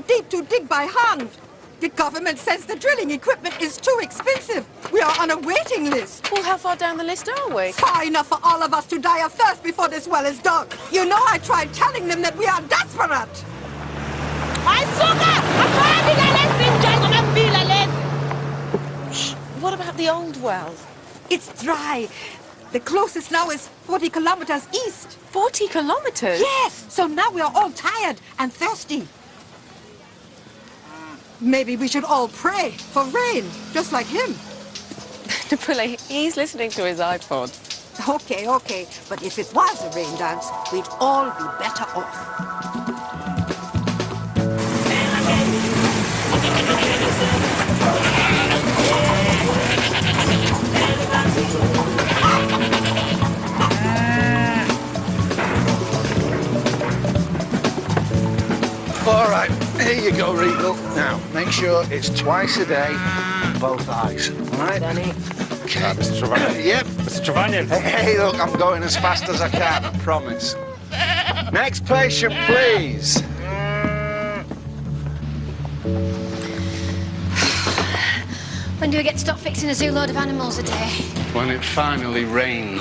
too deep to dig by hand. The government says the drilling equipment is too expensive. We are on a waiting list. Well, how far down the list are we? Far enough for all of us to die of thirst before this well is dug. You know I tried telling them that we are desperate. What about the old well? It's dry. The closest now is 40 kilometers east. 40 kilometers? Yes, so now we are all tired and thirsty. Maybe we should all pray for rain, just like him. Napoli, he's listening to his iPod. Okay, but if it was a rain dance, we'd all be better off. All right, here you go, Regal. Now, make sure it's twice a day, both eyes. All right? Danny. Okay. Mr. Trevanian. Yep. Mr. Trevanian. Hey, look, I'm going as fast as I can, I promise. Next patient, please. When do we get to stop fixing a zoo load of animals a day? When it finally rains.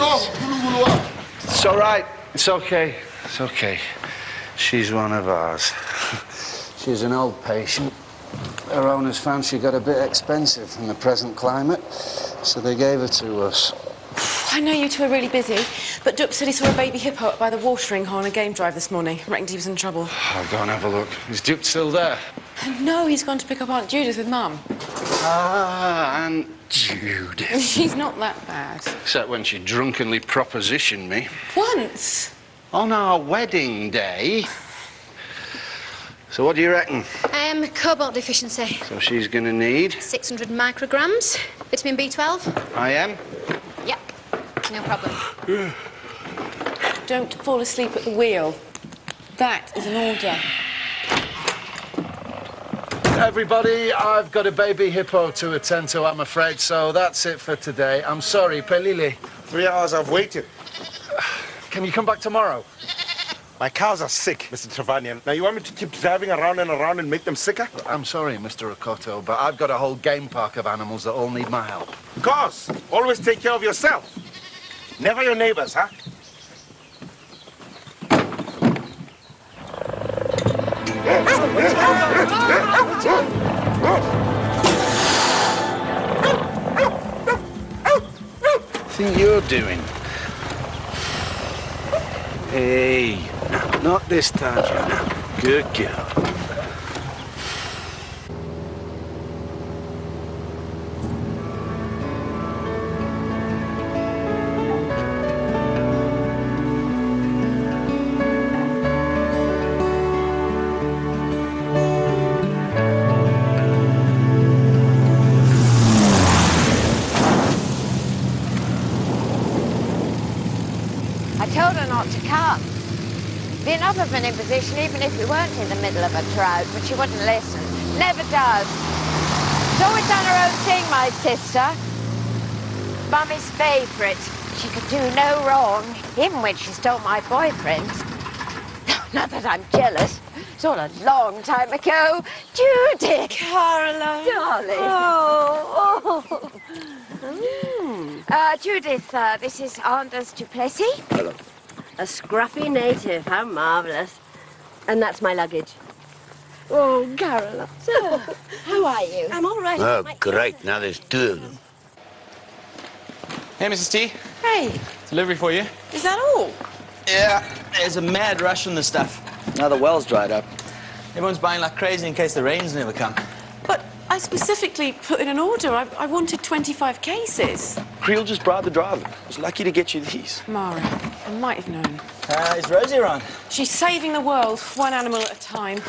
It's all right. It's okay. It's okay. She's one of ours. She's an old patient. Her owners found she got a bit expensive in the present climate, so they gave her to us. I know you two are really busy, but Dup said he saw a baby hippo up by the watering hole on a game drive this morning. I reckoned he was in trouble. I'll go and have a look. Is Duke still there? No, he's gone to pick up Aunt Judith with Mum. Ah, Aunt Judith. She's not that bad. Except when she drunkenly propositioned me. Once? On our wedding day. So what do you reckon? Cobalt deficiency. So she's gonna need? 600 micrograms. Vitamin B12. I am? Yep. No problem. Don't fall asleep at the wheel. That is an order. Everybody, I've got a baby hippo to attend to, I'm afraid, so that's it for today. I'm sorry, Pelili. 3 hours I've waited. Can you come back tomorrow? My cows are sick, Mr. Trevanian. Now, you want me to keep driving around and make them sicker? I'm sorry, Mr. Ricotto, but I've got a whole game park of animals that all need my help. Of course. Always take care of yourself. Never your neighbors, huh? Think you're doing? Hey, no, not this time, Jonah. Good girl. I told her not to come. Be enough of an imposition even if we weren't in the middle of a crowd, but she wouldn't listen. Never does. She's always done her own thing, my sister. Mummy's favourite. She could do no wrong, even when she stole my boyfriend. Not that I'm jealous. It's all a long time ago. Judith! Caroline! Darling! Oh! Judith, this is Anders Duplessis. Hello. A scruffy native, how marvellous. And that's my luggage. Oh, Caroline. How are you? I'm all right. Oh, great. Now there's two of them. Hey, Mrs. T. Hey, Delivery for you. is that all? Yeah, there's a mad rush on the stuff. Now the well's dried up. Everyone's buying like crazy in case the rains never come. But I specifically put in an order. I wanted 25 cases. Creel just bribed the driver. I was lucky to get you these. Mara, I might have known. Is Rosie around? She's saving the world, one animal at a time.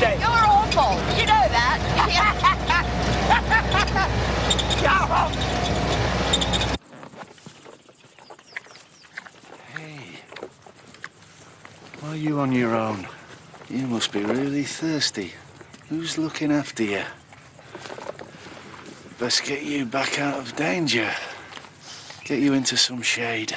You're awful. You know that. Hey. Why are you on your own? You must be really thirsty. Who's looking after you? Best get you back out of danger. Get you into some shade.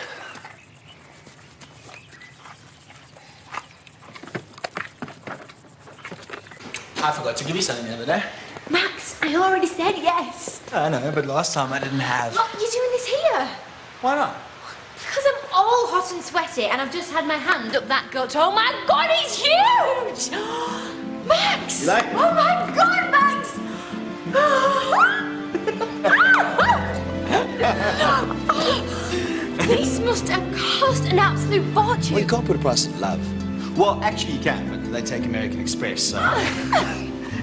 I forgot to give you something the other day. Max, I already said yes. I know, but last time I didn't have. What, you're doing this here? Why not? Because I'm all hot and sweaty and I've just had my hand up that gut. Oh my God, it's huge! Max! You like it? Oh my God, Max! This must have cost an absolute fortune. Well, you can't put a price on love. Well, actually you can, but they take American Express, so...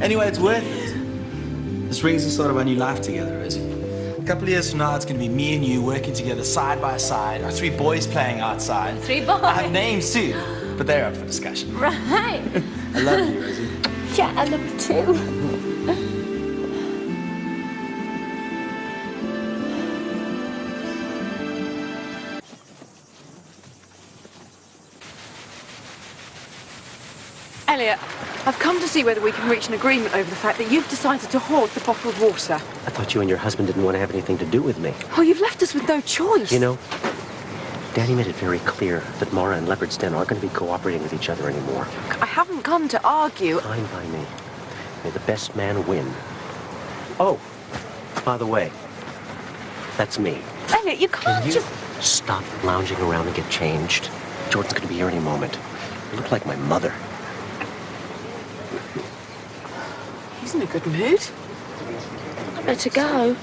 Anyway, it's worth it. This ring's the start of our new life together, Rosie. A couple of years from now, it's going to be me and you working together side by side, our 3 boys playing outside. 3 boys? I have names too, but they're up for discussion. Right. I love you, Rosie. Yeah, I love you too. Elliot, I've come to see whether we can reach an agreement over the fact that you've decided to hoard the bottled water. I thought you and your husband didn't want to have anything to do with me. Oh, you've left us with no choice. You know, Danny made it very clear that Mara and Leopard's Den aren't going to be cooperating with each other anymore. I haven't come to argue. Fine by me. May the best man win. Oh, by the way, that's me. Elliot, you can't Can you just... stop lounging around and get changed? Jordan's going to be here any moment. You look like my mother. He's in a good mood. I better go.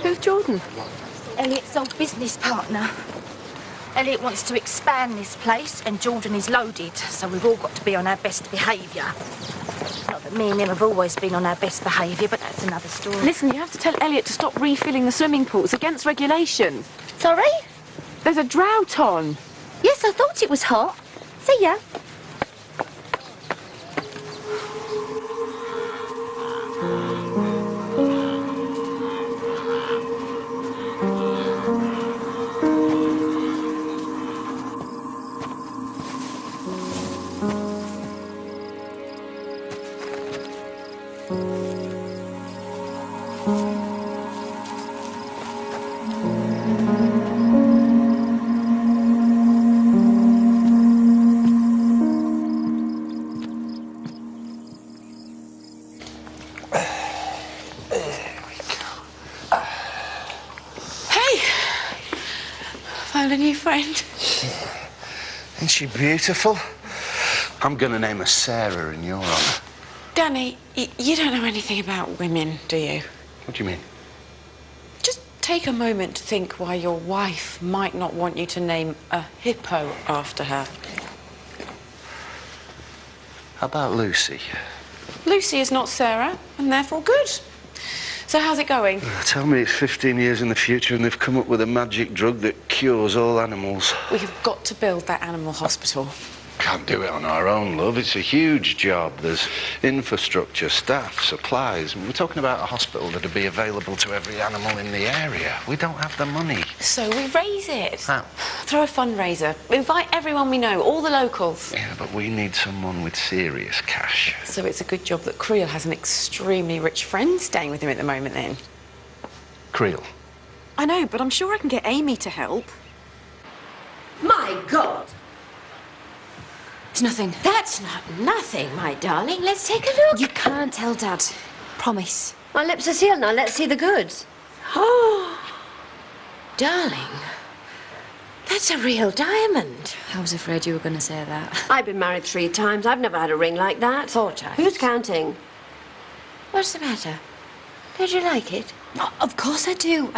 Who's Jordan? Elliot's old business partner. Elliot wants to expand this place and Jordan is loaded, so we've all got to be on our best behaviour. Not that me and him have always been on our best behaviour, but that's another story. Listen, you have to tell Elliot to stop refilling the swimming pool. It's against regulation. Sorry? There's a drought on. Yes, I thought it was hot. See ya. Found a new friend. Isn't she beautiful? I'm gonna name her Sarah in your honor. Danny, you don't know anything about women, do you? What do you mean? Just take a moment to think why your wife might not want you to name a hippo after her. How about Lucy? Lucy is not Sarah, and therefore good. So how's it going? Tell me it's 15 years in the future and they've come up with a magic drug that cures all animals. We have got to build that animal hospital. Can't do it on our own, love. It's a huge job. There's infrastructure, staff, supplies. We're talking about a hospital that'd be available to every animal in the area. We don't have the money. So we raise it. How? Throw a fundraiser. Invite everyone we know, all the locals. Yeah, but we need someone with serious cash. So it's a good job that Creel has an extremely rich friend staying with him at the moment, then. Creel? I know, but I'm sure I can get Amy to help. My God! It's nothing. That's not nothing, my darling. Let's take a look. You can't tell Dad. Promise. My lips are sealed now. Let's see the goods. Oh, darling. That's a real diamond. I was afraid you were going to say that. I've been married 3 times. I've never had a ring like that. 4 times. Who's counting? What's the matter? Don't you like it? Oh, of course I do.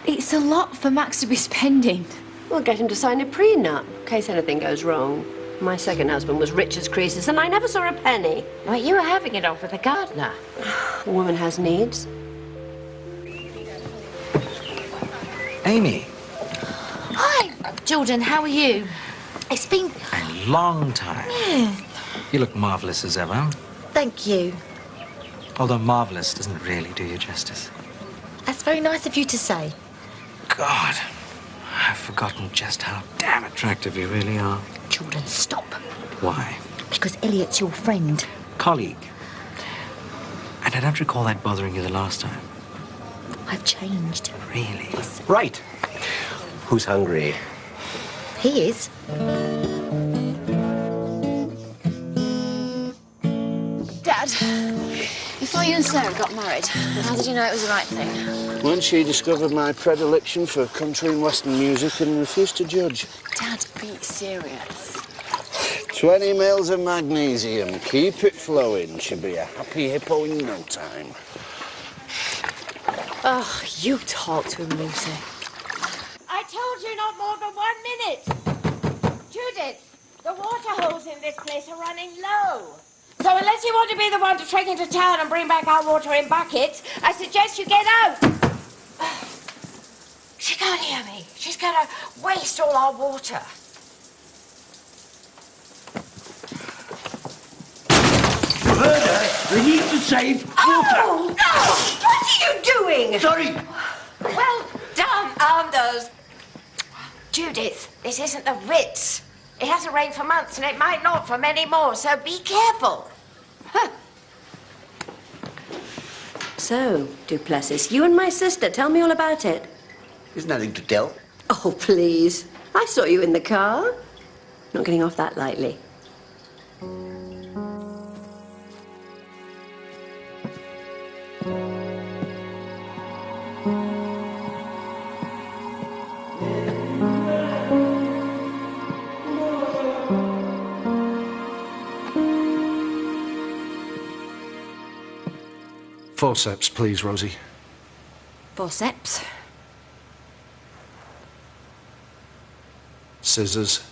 It's a lot for Max to be spending. We'll get him to sign a prenup in case anything goes wrong. My second husband was rich as creases and I never saw a penny. Well, you were having it off with the gardener. A woman has needs. Amy. Hi, Jordan. How are you? It's been A long time. Yeah. You look marvelous as ever. Thank you. Although marvelous doesn't really do you justice. That's very nice of you to say. God, I've forgotten just how damn attractive you really are. Jordan, stop. Why? Because Elliot's your friend. Colleague. And I don't recall that bothering you the last time. I've changed. Really? Right. Who's hungry? He is. Dad, before you and Sarah got married, how did you know it was the right thing? When she discovered my predilection for country and western music and refused to judge. Dad, be serious. 20 mils of magnesium. Keep it flowing. She'll be a happy hippo in no time. Oh, you talk to him, Lucy. I told you not more than 1 minute. Judith, the water holes in this place are running low. So unless you want to be the one to trek into town and bring back our water in buckets, I suggest you get out. She can't hear me. She's going to waste all our water. Murder! We need to save water! Oh, no! What are you doing? Sorry! Well done, Anders. Judith, this isn't the Ritz. It hasn't rained for months, and it might not for many more, so be careful. So, Duplessis, you and my sister, tell me all about it. There's nothing to tell. Oh, please. I saw you in the car. Not getting off that lightly. Forceps, please, Rosie. Forceps. Scissors.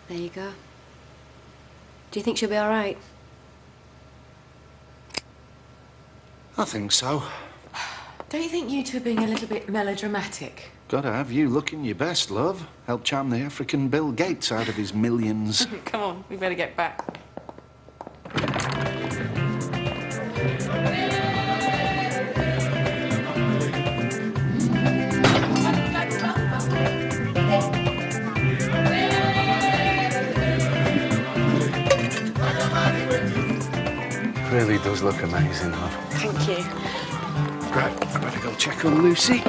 There you go. Do you think she'll be all right? I think so. Don't you think you two are being a little bit melodramatic? Gotta have you looking your best, love. Help charm the African Bill Gates out of his millions. Come on, we better get back. Really does look amazing, love. Thank you. Right, I better go check on Lucy.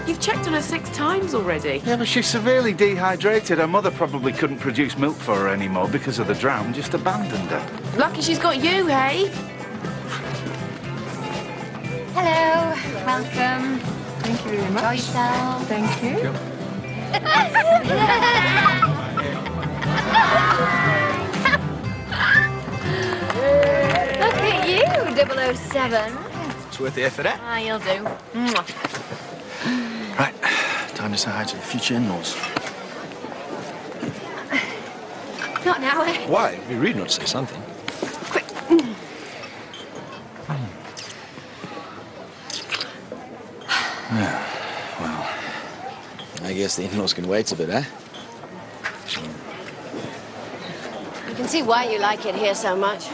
You've checked on her 6 times already. Yeah, but she's severely dehydrated. Her mother probably couldn't produce milk for her anymore because of the drought and just abandoned her. Lucky she's got you, hey? Hello. Welcome. Thank you very much. Enjoy yourself. Thank you. Look at you, 007. It's worth the effort, eh? Ah, you'll do. Right, time to say hi to the future in-laws. Not now, eh? Why? It'd be rude not to say something. Quick. Yeah, well, I guess the in-laws can wait a bit, eh? You can see why you like it here so much.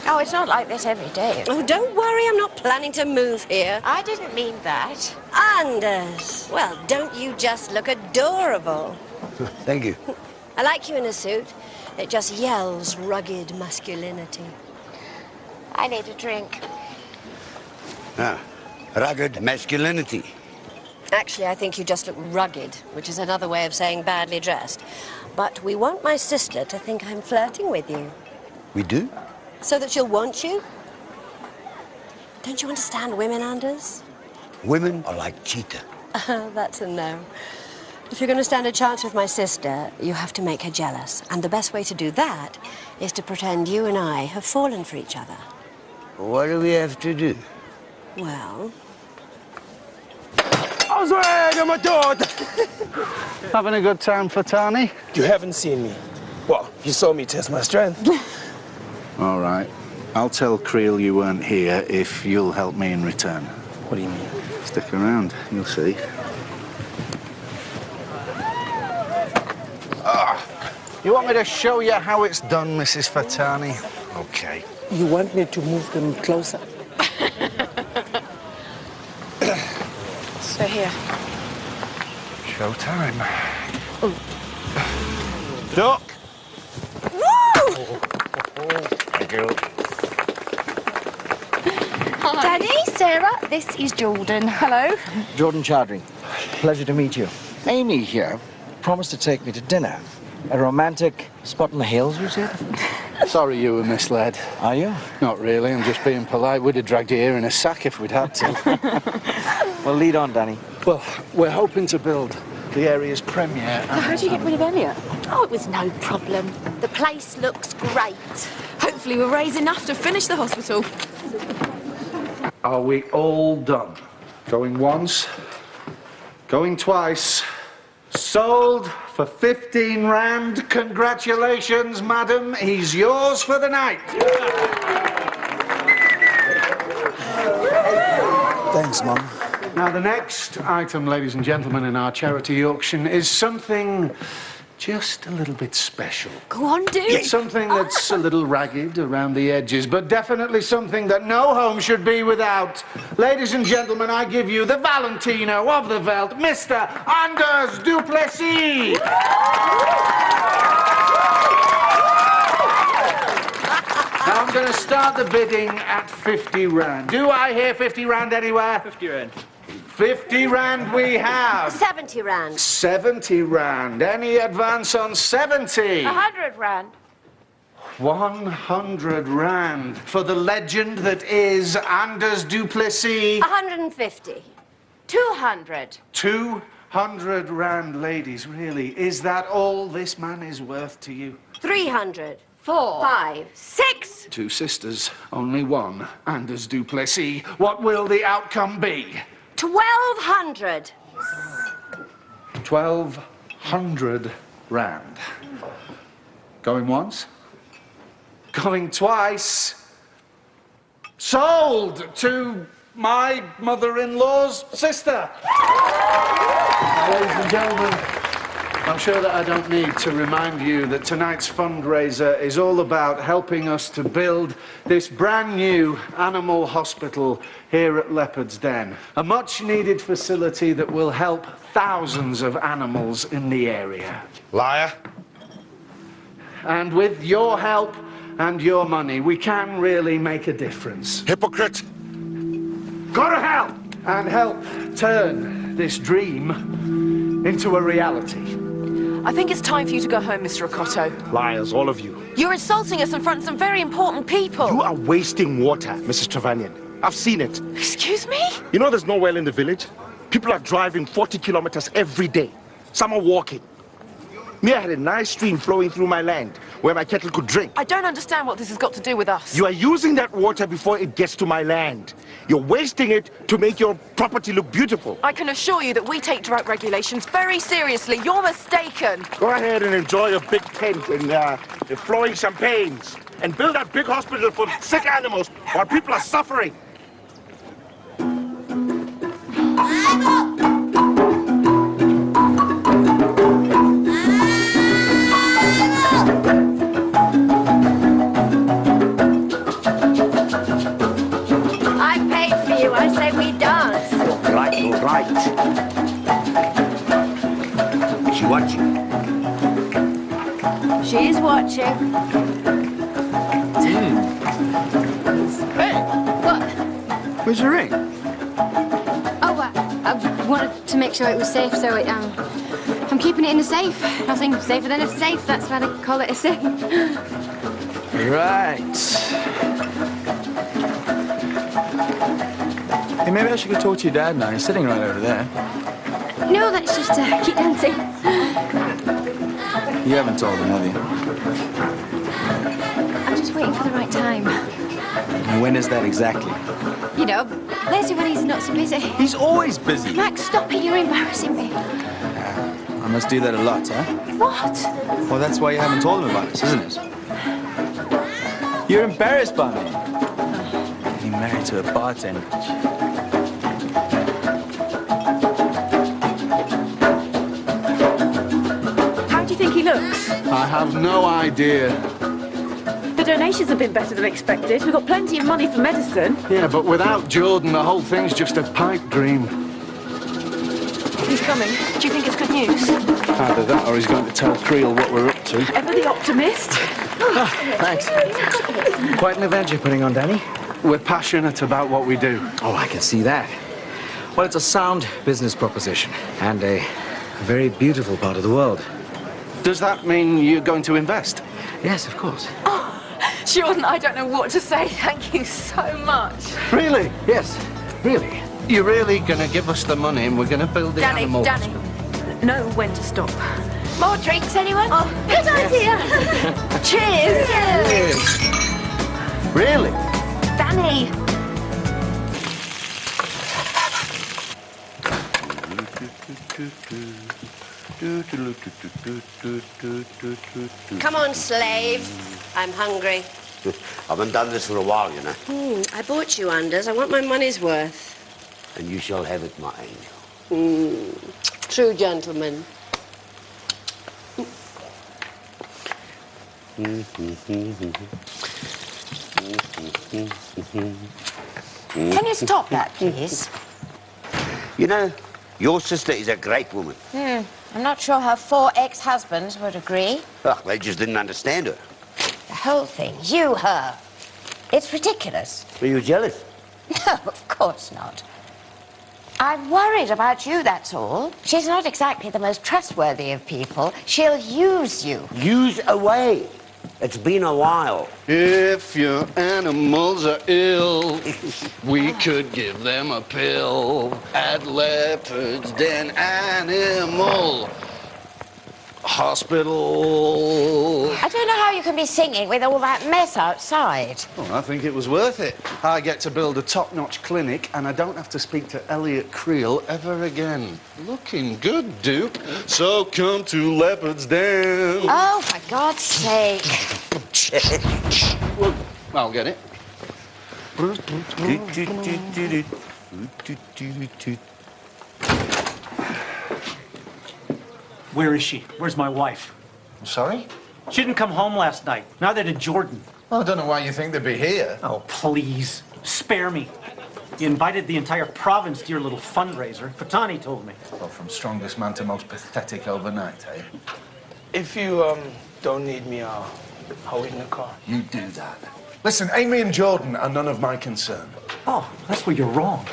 Oh, it's not like this every day. Oh, don't worry, I'm not planning to move here. I didn't mean that. Anders! Well, don't you just look adorable? Thank you. I like you in a suit. It just yells rugged masculinity. I need a drink. Ah, rugged masculinity. Actually, I think you just look rugged, which is another way of saying badly dressed. But we want my sister to think I'm flirting with you. We do? So that she'll want you? Don't you understand women, Anders? Women are like cheetah. That's a no. If you're going to stand a chance with my sister, you have to make her jealous. And the best way to do that is to pretend you and I have fallen for each other. What do we have to do? Well... Having a good time, Fatani? You haven't seen me. Well, you saw me test my strength. All right. I'll tell Creel you weren't here if you'll help me in return. What do you mean? Stick around, you'll see. You want me to show you how it's done, Mrs. Fatani? Okay. You want me to move them closer? Show time. Duck! Woo! Thank you. Danny, Sarah, this is Jordan. Hello. Jordan Chowdhury. Pleasure to meet you. Amy here promised to take me to dinner. A romantic spot in the hills, you said? Sorry you were misled. Are you? Not really, I'm just being polite. We'd have dragged you here in a sack if we'd had to. Well, lead on, Danny. Well, we're hoping to build the area's premier. So how do you get rid of Elliot? Oh, it was no problem. The place looks great. Hopefully we'll raise enough to finish the hospital. Are we all done? Going once, going twice. Sold for 15 rand. Congratulations, madam. He's yours for the night. Thanks, Mum. Now, the next item, ladies and gentlemen, in our charity auction is something just a little bit special. Go on, dude. Something that's a little ragged around the edges, but definitely something that no home should be without. Ladies and gentlemen, I give you the Valentino of the Veld, Mr. Anders Duplessis. Now, I'm going to start the bidding at 50 rand. Do I hear 50 rand anywhere? 50 rand. 50 rand we have. 70 rand. 70 rand. Any advance on 70? 100 rand. 100 rand for the legend that is Anders Duplessis. 150. 200. 200 rand, ladies, really. Is that all this man is worth to you? 300. 4. 5. 6. Two sisters, only one. Anders Duplessis. What will the outcome be? 1,200. 1,200 rand. Going once? Going twice? Sold to my mother-in-law's sister. Ladies and gentlemen, I'm sure that I don't need to remind you that tonight's fundraiser is all about helping us to build this brand new animal hospital here at Leopard's Den. A much-needed facility that will help thousands of animals in the area. Liar. And with your help and your money, we can really make a difference. Hypocrite. Go to hell! And help turn this dream into a reality. I think it's time for you to go home, Mr. Okoto. Liars, all of you. You're insulting us in front of some very important people. You are wasting water, Mrs. Trevanian. I've seen it. Excuse me? You know there's no well in the village? People are driving 40 kilometers every day. Some are walking. Me, I had a nice stream flowing through my land where my cattle could drink. I don't understand what this has got to do with us. You are using that water before it gets to my land. You're wasting it to make your property look beautiful. I can assure you that we take drought regulations very seriously. You're mistaken. Go ahead and enjoy your big tent and the flowing champagnes and build that big hospital for sick animals while people are suffering. Right. Is she watching? She is watching. Hey! What? Where's your ring? Oh, I wanted to make sure it was safe, so I'm keeping it in the safe. Nothing safer than a safe. That's why they call it a safe. Right. Hey, maybe I should go talk to your dad now. He's sitting right over there. No, that's just keep dancing. You haven't told him, have you? I'm just waiting for the right time. And when is that exactly? You know, later when he's not so busy. He's always busy. Max, stop it. You're embarrassing me. I must do that a lot, huh? What? Well, that's why you haven't told him about this, isn't it? You're embarrassed by me. Getting married to a bartender. How do you think he looks? I have no idea. The donations have been better than expected. We've got plenty of money for medicine. Yeah, but without Jordan, the whole thing's just a pipe dream. He's coming. Do you think it's good news? Either that or he's going to tell Creel what we're up to. Ever the optimist? Thanks. Quite an event you're putting on, Danny. We're passionate about what we do. Oh, I can see that. Well, it's a sound business proposition and a very beautiful part of the world. Does that mean you're going to invest? Yes, of course. Oh, Jordan, I don't know what to say. Thank you so much. Really? Yes, really. You're really going to give us the money and we're going to build the animal... Danny, know when to stop. More drinks, anyone? Oh, good idea. Cheers. Cheers. Really? Danny. Come on, slave. I'm hungry. I haven't done this for a while, you know. I bought you, Anders. I want my money's worth. And you shall have it, my angel. True gentleman. Can you stop that, please? You know, your sister is a great woman. I'm not sure her 4 ex-husbands would agree. Ugh, they just didn't understand her. The whole thing, you, her. It's ridiculous. Are you jealous? No, of course not. I'm worried about you, that's all. She's not exactly the most trustworthy of people. She'll use you. Use away. It's been a while. If your animals are ill, we could give them a pill at Leopard's Den Animal Hospital. I don't know how you can be singing with all that mess outside. Well, I think it was worth it. I get to build a top-notch clinic and I don't have to speak to Elliot Creel ever again. Looking good, dupe. So come to Leopard's Den. Oh, for God's sake. Well, I'll get it. Where is she? Where's my wife? I'm sorry? She didn't come home last night. Neither did Jordan. Well, I don't know why you think they'd be here. Oh, please. Spare me. You invited the entire province to your little fundraiser. Fatani told me. Well, from strongest man to most pathetic overnight, eh? If you, don't need me, I'll wait in the car. You do that. Listen, Amy and Jordan are none of my concern. Oh, that's where you're wrong.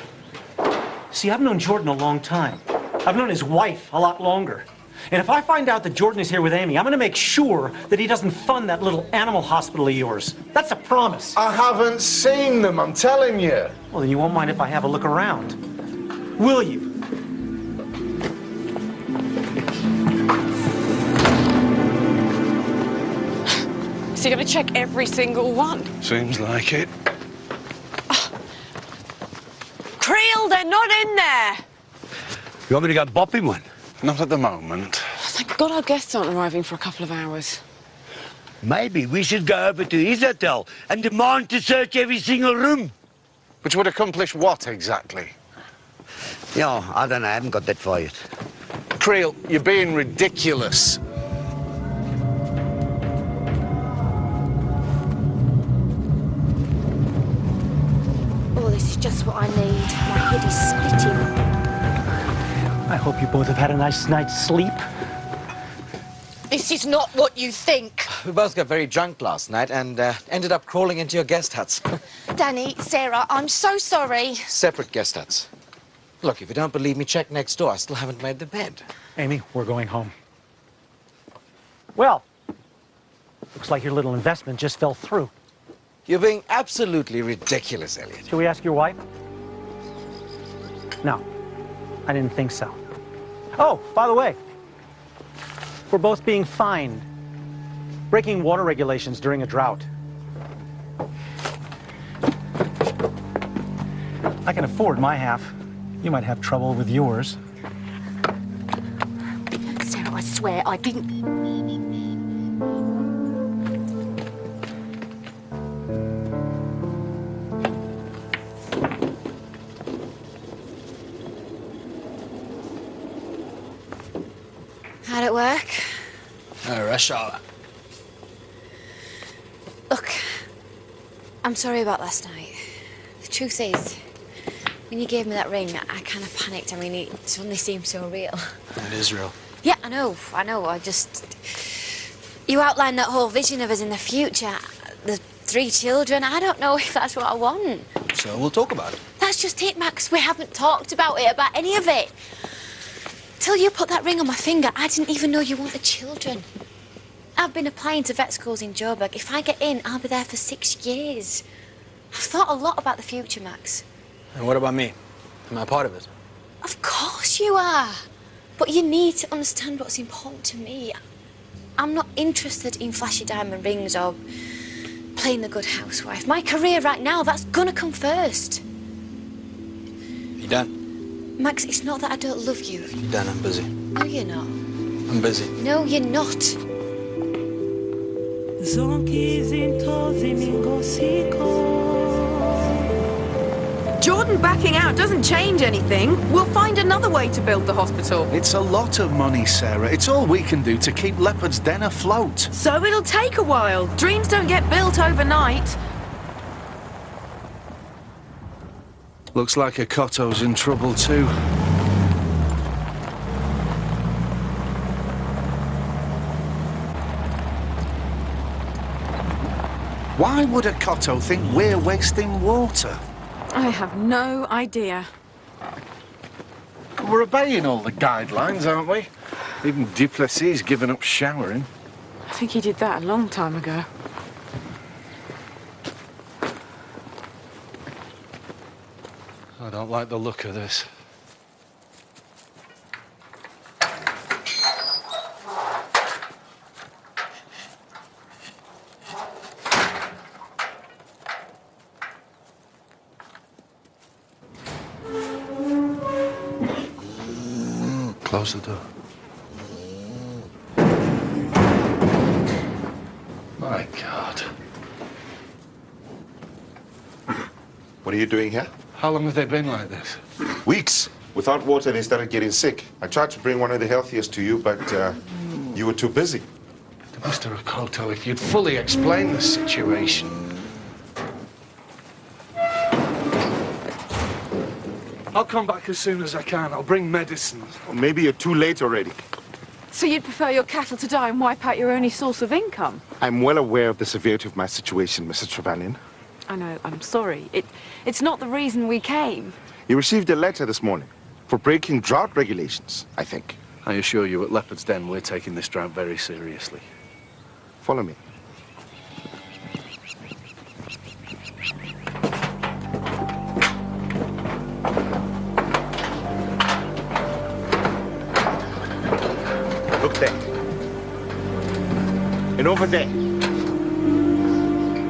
See, I've known Jordan a long time. I've known his wife a lot longer. And if I find out that Jordan is here with Amy, I'm going to make sure that he doesn't fund that little animal hospital of yours. That's a promise. I haven't seen them, I'm telling you. Well, then you won't mind if I have a look around. Will you? Is he going to check every single one? Seems like it. Creel, they're not in there. You want me to go bop him one? Not at the moment. Thank God our guests aren't arriving for a couple of hours. Maybe we should go over to his hotel and demand to search every single room. Which would accomplish what, exactly? Yeah, I don't know. I haven't got that far yet. Creel, you're being ridiculous. Oh, this is just what I need. My head is splitting. I hope you both have had a nice night's sleep. This is not what you think. We both got very drunk last night and ended up crawling into your guest huts. Danny, Sarah, I'm so sorry. Separate guest huts. Look, if you don't believe me, check next door. I still haven't made the bed. Amy, we're going home. Well, looks like your little investment just fell through. You're being absolutely ridiculous, Elliot. Shall we ask your wife? No, I didn't think so. Oh, by the way, we're both being fined. Breaking water regulations during a drought. I can afford my half. You might have trouble with yours. Sarah, I swear I didn't... How'd it work? No rush, Charlotte. Look, I'm sorry about last night. The truth is, When you gave me that ring, I kind of panicked. I mean, it suddenly seemed so real. It is real. Yeah, I know. I just... You outlined that whole vision of us in the future. The 3 children. I don't know if that's what I want. So we'll talk about it. That's just it, Max. We haven't talked about it, about any of it. Till you put that ring on my finger, I didn't even know you wanted children. I've been applying to vet schools in Joburg. If I get in, I'll be there for 6 years. I've thought a lot about the future, Max. And what about me? Am I part of it? Of course you are. But you need to understand what's important to me. I'm not interested in flashy diamond rings or playing the good housewife. My career right now, that's gonna come first. You done? Max, it's not that I don't love you. You done? I'm busy. No, you're not. I'm busy. No, you're not. Jordan backing out doesn't change anything. We'll find another way to build the hospital. It's a lot of money, Sarah. It's all we can do to keep Leopard's Den afloat. So it'll take a while. Dreams don't get built overnight. Looks like Okoto's in trouble too. Why would Okoto think we're wasting water? I have no idea. We're obeying all the guidelines, aren't we? Even Duplessis given up showering. I think he did that a long time ago. I don't like the look of this. Close the door. My God. What are you doing here? How long have they been like this? Weeks. Without water, they started getting sick. I tried to bring one of the healthiest to you, but you were too busy. Mr. Okoto, if you'd fully explain the situation. I'll come back as soon as I can. I'll bring medicine. Well, maybe you're too late already. So you'd prefer your cattle to die and wipe out your only source of income? I'm well aware of the severity of my situation, Mrs. Trevelyan. I know, I'm sorry. It's not the reason we came. You received a letter this morning for breaking drought regulations, I think. I assure you, at Leopard's Den, we're taking this drought very seriously. Follow me. Look there. And over there.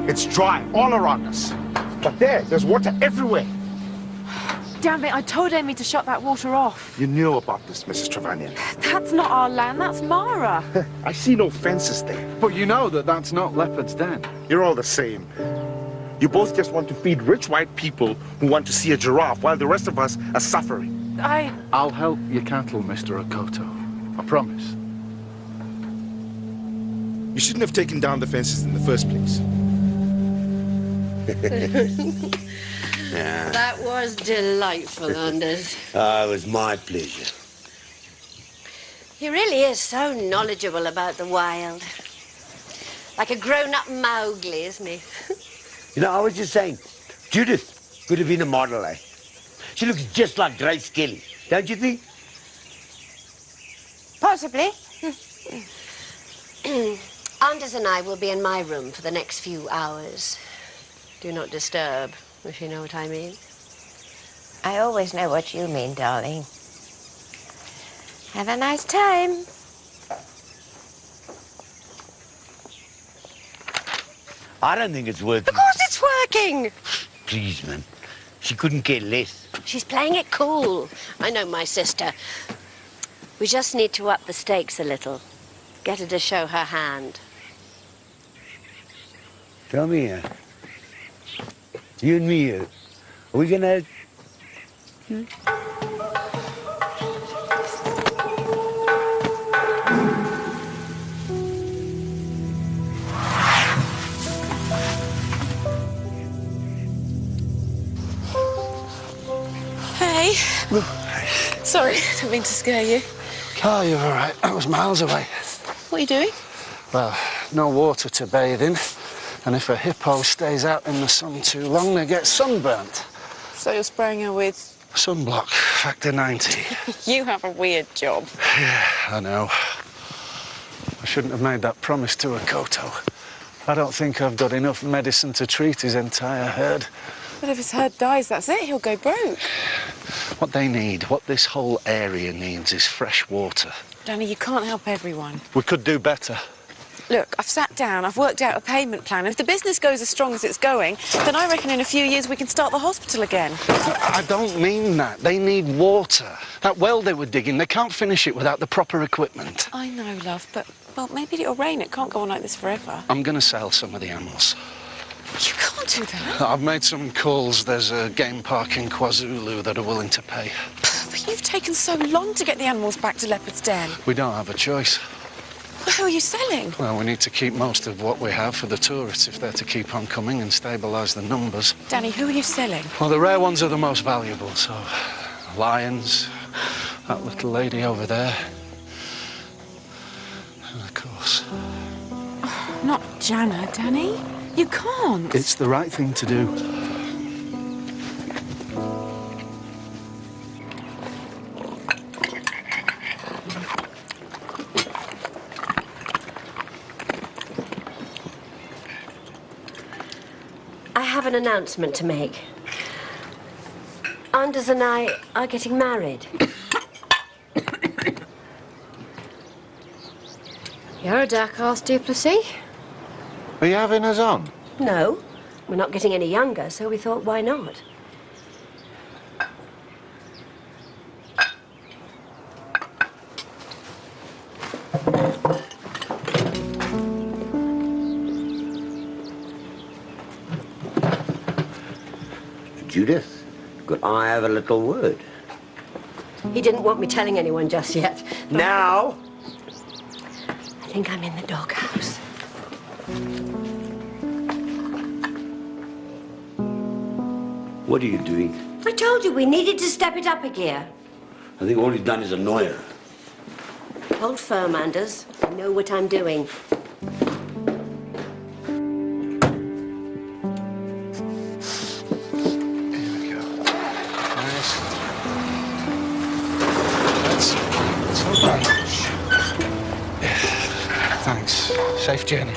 It's dry all around us. But there's water everywhere. Damn it, I told Amy to shut that water off. You knew about this, Mrs. Trevelyan. That's not our land, that's Mara. I see no fences there. But you know that that's not Leopard's Den. You're all the same. You both just want to feed rich white people who want to see a giraffe while the rest of us are suffering. I'll help your cattle, Mr. Okoto. I promise. You shouldn't have taken down the fences in the first place. Yeah. That was delightful, Anders. It was my pleasure. He really is so knowledgeable about the wild. Like a grown-up Mowgli, isn't he? You know, I was just saying, Judith could have been a model, eh? She looks just like Grace Kelly, don't you think? Possibly. Anders and I will be in my room for the next few hours. Do not disturb, if you know what I mean. I always know what you mean, darling. Have a nice time. I don't think it's working. Of course it's working! Please, man. She couldn't care less. She's playing it cool. I know my sister. We just need to up the stakes a little. Get her to show her hand. Tell me, you and me, are we gonna... Sorry, didn't mean to scare you. Oh, you're all right. I was miles away. What are you doing? Well, no water to bathe in. And if a hippo stays out in the sun too long, they get sunburnt. So you're spraying her with... Sunblock, factor 90. You have a weird job. Yeah, I know. I shouldn't have made that promise to Akoto. I don't think I've got enough medicine to treat his entire herd. But if his herd dies, that's it. He'll go broke. What they need, what this whole area needs, is fresh water. Danny, you can't help everyone. We could do better. Look, I've sat down, I've worked out a payment plan. If the business goes as strong as it's going, then I reckon in a few years we can start the hospital again. I don't mean that. They need water. That well they were digging, they can't finish it without the proper equipment. I know, love, but, well, maybe it'll rain. It can't go on like this forever. I'm going to sell some of the animals. You can't do that. I've made some calls. There's a game park in KwaZulu that are willing to pay. But you've taken so long to get the animals back to Leopard's Den. We don't have a choice. Well, who are you selling? Well, we need to keep most of what we have for the tourists if they're to keep on coming and stabilise the numbers. Danny, who are you selling? Well, the rare ones are the most valuable, so... lions, that little lady over there, and of course... Oh, not Jana, Danny. You can't. It's the right thing to do. I have an announcement to make. Anders and I are getting married. You're a dark horse, Duplessis. Are you having us on? No, we're not getting any younger, so we thought, why not? Judith, could I have a little word? He didn't want me telling anyone just yet. Now? I think I'm in the doghouse. What are you doing? I told you we needed to step it up a gear. I think all you've done is annoy her. Hold firm, Anders. I know what I'm doing. Thanks. Safe journey.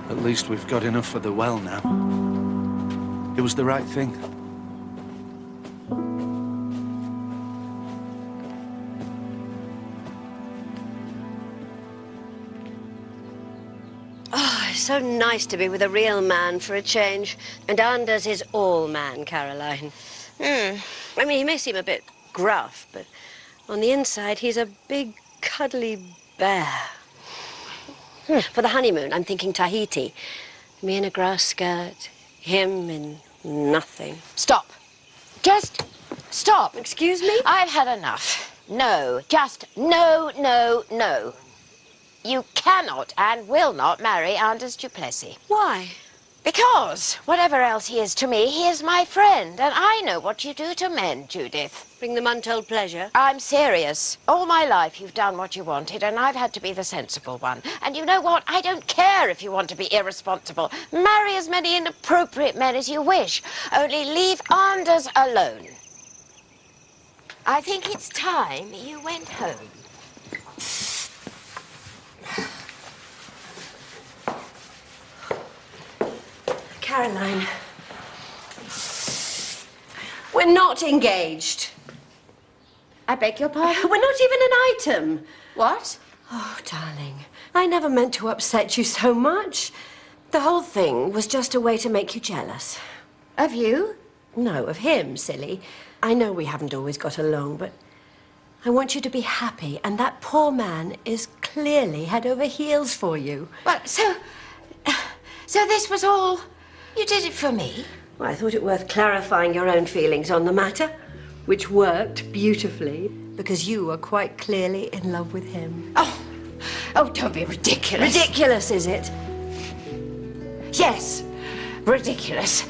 At least we've got enough for the well now. It was the right thing. Oh, it's so nice to be with a real man for a change. And Anders is all man, Caroline. I mean, he may seem a bit gruff, but on the inside, he's a big, cuddly bear. For the honeymoon, I'm thinking Tahiti. Me in a grass skirt, him in nothing. Stop. Just stop. Excuse me? I've had enough. No, just no, no, no. You cannot and will not marry Anders Duplessis. Why? Because, whatever else he is to me, he is my friend, and I know what you do to men, Judith. Bring them untold pleasure? I'm serious. All my life you've done what you wanted, and I've had to be the sensible one. And you know what? I don't care if you want to be irresponsible. Marry as many inappropriate men as you wish. Only leave Anders alone. I think it's time you went home. Caroline, we're not engaged. I beg your pardon? We're not even an item. What? Oh, darling, I never meant to upset you so much. The whole thing was just a way to make you jealous. Of you? No, of him, silly. I know we haven't always got along, but I want you to be happy, and that poor man is clearly head over heels for you. Well, so this was all... You did it for me? Well, I thought it worth clarifying your own feelings on the matter, which worked beautifully, because you were quite clearly in love with him. Oh, don't be ridiculous. Ridiculous, is it? Yes, ridiculous.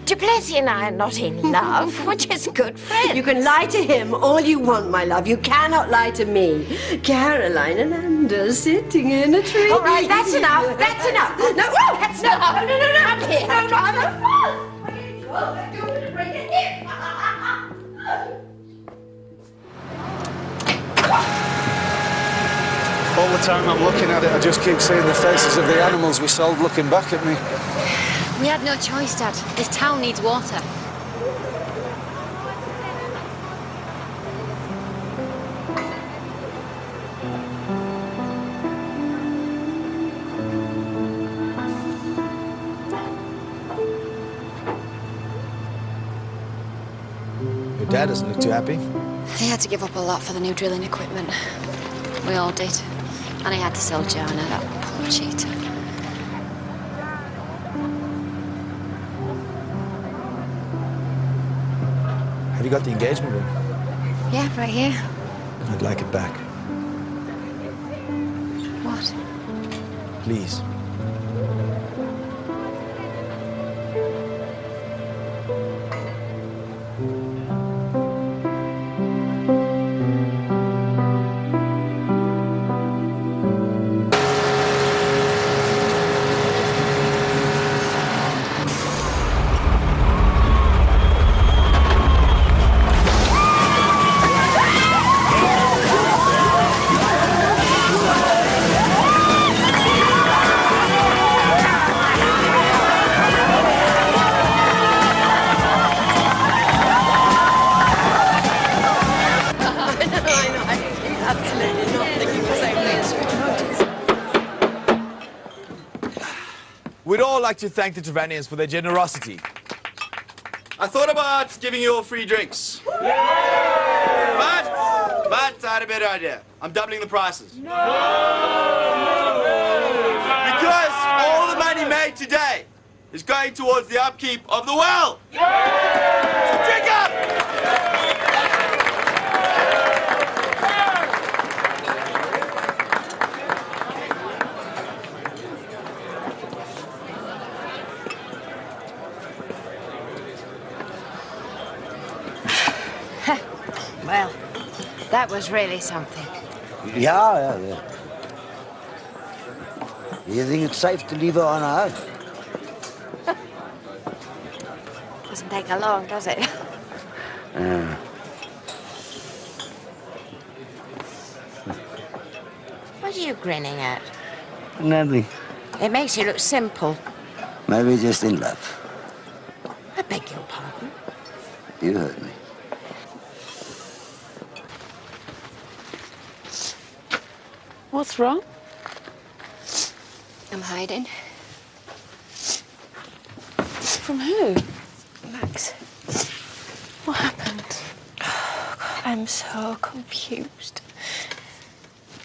Du Plessis and I are not in love. We're just good friends. You can lie to him all you want, my love. You cannot lie to me. Caroline and Anders sitting in a tree. All right, that's enough. That's enough. No, that's enough. No. Come here. No, I'm going to bring it in. All the time I'm looking at it, I just keep seeing the faces of the animals we sold looking back at me. We had no choice, Dad. This town needs water. Your dad doesn't look too happy. He had to give up a lot for the new drilling equipment. We all did. And he had to sell Jana, that poor cheater. Have you got the engagement ring? Yeah, right here. I'd like it back. What? Please. We'd all like to thank the Trevanians for their generosity. I thought about giving you all free drinks. But I had a better idea. I'm doubling the prices. Because all the money made today is going towards the upkeep of the well. So drink up! Well, that was really something. Yeah. You think it's safe to leave her on her own? Doesn't take her long, does it? What are you grinning at? Nothing. It makes you look simple. Maybe just in love. I beg your pardon. You heard me. What's wrong? I'm hiding. From who? Max. What happened? Oh, God, I'm so confused.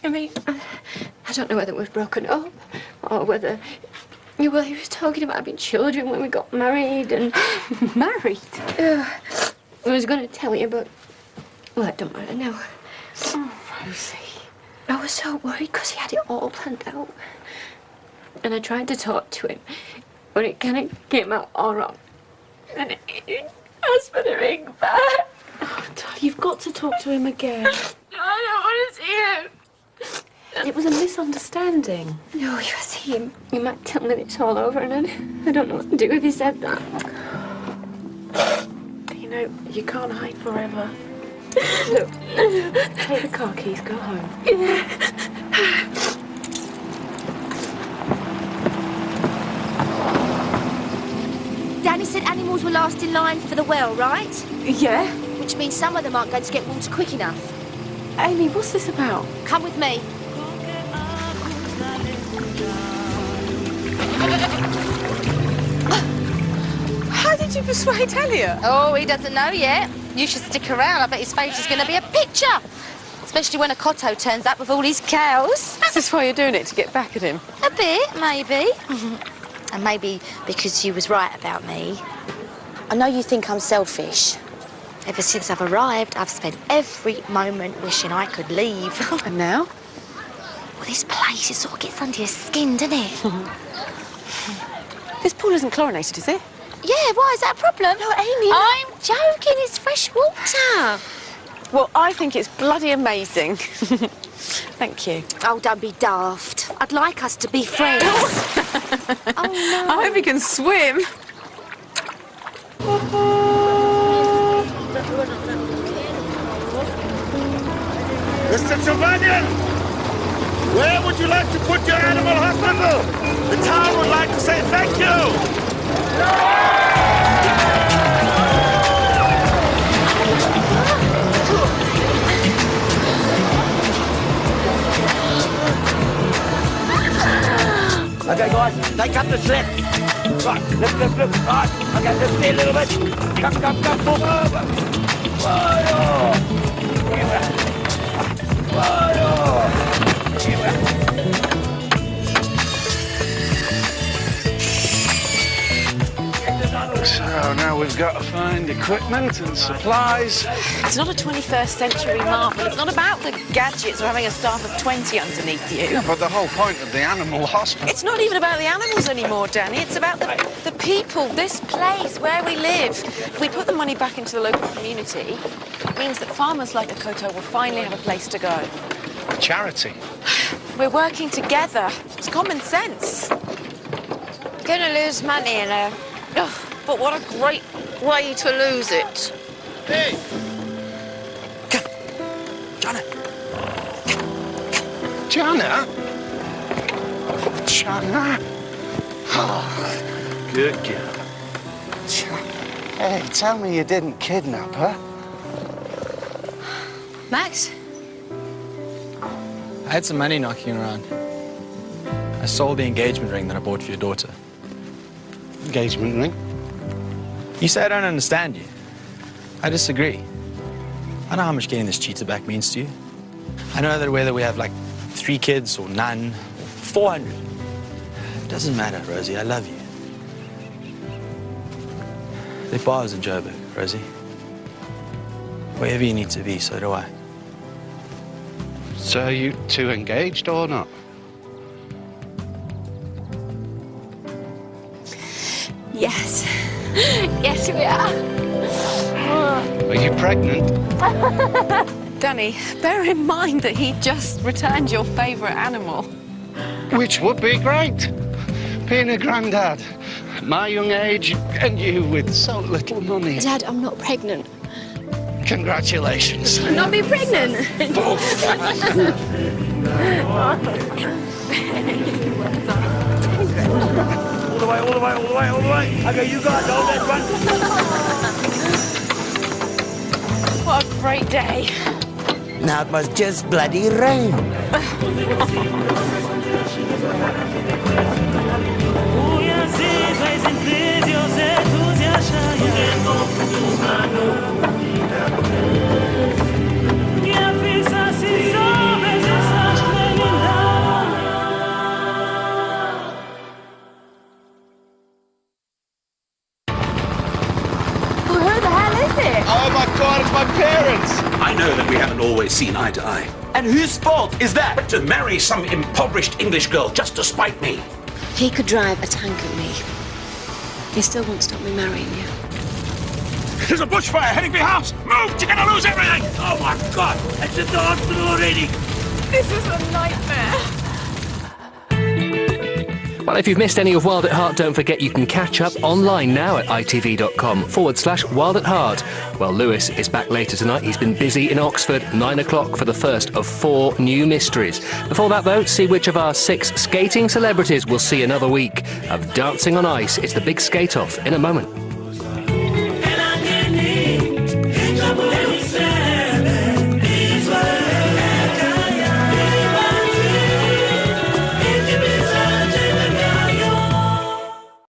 I mean, I don't know whether we've broken up or whether... Well, he was talking about having children when we got married and... Married? I was going to tell you, but... Well, it don't matter now. Oh, Rosie. I was so worried because he had it all planned out. And I tried to talk to him, but it kind of came out all wrong. And he asked for the ring back. Oh, Dad, you've got to talk to him again. I don't want to see him. It was a misunderstanding. No, if I see him, he might tell me that it's all over, and I don't know what to do if he said that. You know, you can't hide forever. Look, take the car keys, go home. Danny said animals were last in line for the well, right? Yeah. Which means some of them aren't going to get water quick enough. Amy, what's this about? Come with me. How did you persuade Elliot? Oh, he doesn't know yet. You should stick around. I bet his face is going to be a picture. Especially when a Cotto turns up with all his cows. Is this why you're doing it, to get back at him? A bit, maybe. And maybe because you was right about me. I know you think I'm selfish. Ever since I've arrived, I've spent every moment wishing I could leave. And now? Well, this place, it sort of gets under your skin, doesn't it? This pool isn't chlorinated, is it? Yeah, why is that a problem? No, Amy. I'm joking, it's fresh water. Well, I think it's bloody amazing. Thank you. Oh, don't be daft. I'd like us to be friends. Oh, no. I hope you can swim. Mr. Trevanian, where would you like to put your animal hospital? The town would like to say thank you. Okay, guys, take up the slip. Right, lift. Right, okay, lift me a little bit. Come, move over. So now we've got to find equipment and supplies. It's not a 21st century marvel. It's not about the gadgets or having a staff of 20 underneath you. Yeah, but the whole point of the animal hospital... It's not even about the animals anymore, Danny. It's about the people, this place, where we live. If we put the money back into the local community, it means that farmers like Akoto will finally have a place to go. Charity. We're working together. It's common sense. You're going to lose money in a... Oh, but what a great way to lose it. Hey! Janet! Jana? Jana? Oh, good girl. Hey, tell me you didn't kidnap her. Max? I had some money knocking around. I sold the engagement ring that I bought for your daughter. Engagement ring? You say I don't understand you. I disagree. I know how much getting this cheetah back means to you. I know that whether we have like 3 kids or none, or 400, it doesn't matter, Rosie. I love you. The bar's in Joburg, Rosie. Wherever you need to be, so do I. So are you two engaged or not? Yes. Yes, we are. Are you pregnant? Danny, bear in mind that he just returned your favourite animal. Which would be great. Being a granddad, my young age, and you with so little money. Dad, I'm not pregnant. Congratulations. Not be pregnant. All the way. Okay, you guys hold that run. What a great day. Now it must just bloody rain. Oh my God, it's my parents! I know that we haven't always seen eye to eye. And whose fault is that? To marry some impoverished English girl just to spite me. He could drive a tank at me. He still won't stop me marrying you. There's a bushfire heading for your house! Move! You're gonna lose everything! Oh my God! It's at the hospital already! This is a nightmare. Well, if you've missed any of Wild at Heart, don't forget you can catch up online now at itv.com/Wild at Heart. Well, Lewis is back later tonight. He's been busy in Oxford, 9 o'clock for the first of 4 new mysteries. Before that, though, see which of our 6 skating celebrities will see another week of Dancing on Ice. It's the big skate-off in a moment.